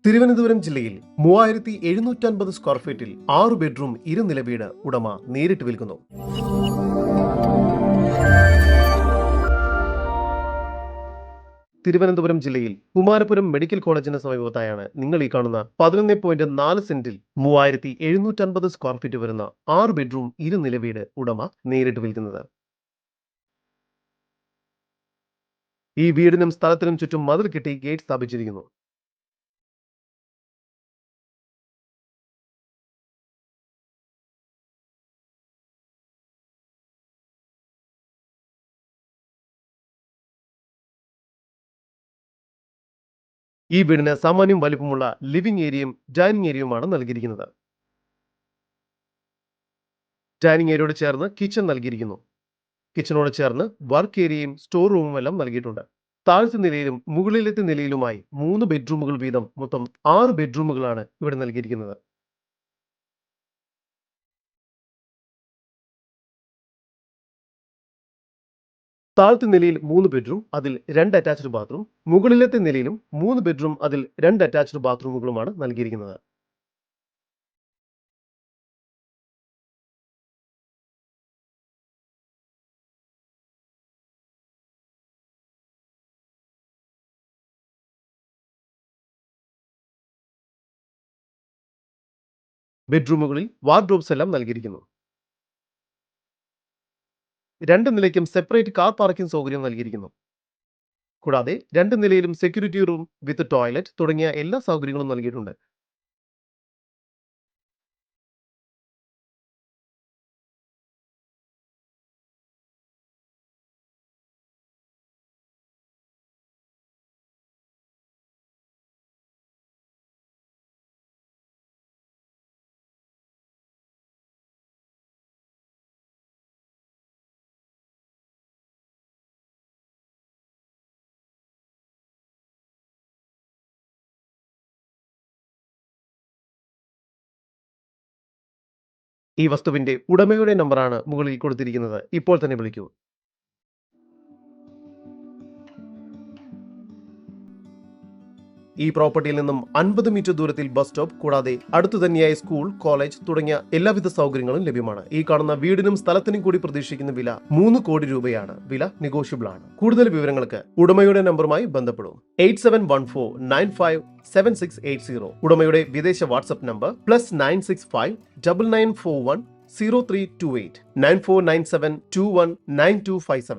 തിരുവനന്തപുരം ജില്ലയിൽ 3750 സ്ക്വയർ ഫീറ്റിൽ 6 ബെഡ്റൂം ഇരുനില വീട് ഉടമ നേരിട്ട് വിൽക്കുന്നു. തിരുവനന്തപുരം ജില്ലയിൽ കുമാരപുരം മെഡിക്കൽ കോളേജിന് സമീപത്തായാണ് നിങ്ങൾ ഈ കാണുന്ന 11.4 സെന്റിൽ 3750 സ്ക്വയർ ഫീറ്റ് വരുന്ന 6 ബെഡ്റൂം ഇരുനില വീട് ഉടമ നേരിട്ട് വിൽക്കുന്നത്. ഈ വീടിനും സ്ഥലത്തിനും ചുറ്റും മതിൽ കെട്ടി ഗേറ്റ് സ്ഥാപിച്ചിരിക്കുന്നു. ഈ വീടിന് സാമാന്യം വലിപ്പമുള്ള ലിവിംഗ് ഏരിയയും ഡൈനിങ് ഏരിയയുമാണ് നൽകിയിരിക്കുന്നത്. ഡൈനിങ് ഏരിയയോട് ചേർന്ന് കിച്ചൺ നൽകിയിരിക്കുന്നു. കിച്ചണോട് ചേർന്ന് വർക്ക് ഏരിയയും സ്റ്റോർ റൂമും എല്ലാം നൽകിയിട്ടുണ്ട്. താഴത്തെ നിലയിലും മുകളിലത്തെ നിലയിലുമായി 3 ബെഡ്റൂമുകൾ വീതം മൊത്തം 6 ബെഡ്റൂമുകളാണ് ഇവിടെ നൽകിയിരിക്കുന്നത്. താഴത്തെ നിലയിൽ 3 ബെഡ്റൂം, അതിൽ 2 അറ്റാച്ച്ഡ് ബാത്റൂം. മുകളിലത്തെ നിലയിലും 3 ബെഡ്റൂം, അതിൽ 2 അറ്റാച്ച്ഡ് ബാത്റൂമുകളുമാണ് നൽകിയിരിക്കുന്നത്. ബെഡ്റൂമുകളിൽ വാർഡ്രോബ്സ് എല്ലാം നൽകിയിരിക്കുന്നു. 2 നിലയ്ക്കും സെപ്പറേറ്റ് കാർ പാർക്കിംഗ് സൗകര്യം നൽകിയിരിക്കുന്നു. കൂടാതെ 2 നിലയിലും സെക്യൂരിറ്റി റൂം വിത്ത് ടോയ്ലറ്റ് തുടങ്ങിയ എല്ലാ സൗകര്യങ്ങളും നൽകിയിട്ടുണ്ട്. ഈ വസ്തുവിന്റെ ഉടമയുടെ നമ്പറാണ് മുകളിൽ കൊടുത്തിരിക്കുന്നത്. ഇപ്പോൾ തന്നെ വിളിക്കൂ. ഈ പ്രോപ്പർട്ടിയിൽ നിന്നും 50 മീറ്റർ ദൂരത്തിൽ ബസ് സ്റ്റോപ്പ്, കൂടാതെ അടുത്തു തന്നെയായി സ്കൂൾ, കോളേജ് തുടങ്ങിയ എല്ലാവിധ സൗകര്യങ്ങളും ലഭ്യമാണ്. ഈ കാണുന്ന വീടിനും സ്ഥലത്തിനും കൂടി പ്രതീക്ഷിക്കുന്ന വില 3 കോടി രൂപയാണ്. വില നെഗോഷ്യബിൾ ആണ്. കൂടുതൽ വിവരങ്ങൾക്ക് ഉടമയുടെ നമ്പറുമായി ബന്ധപ്പെടും. 8714957680. ഉടമയുടെ വിദേശ വാട്സ്ആപ്പ് നമ്പർ +965 9941 0328 9497219257.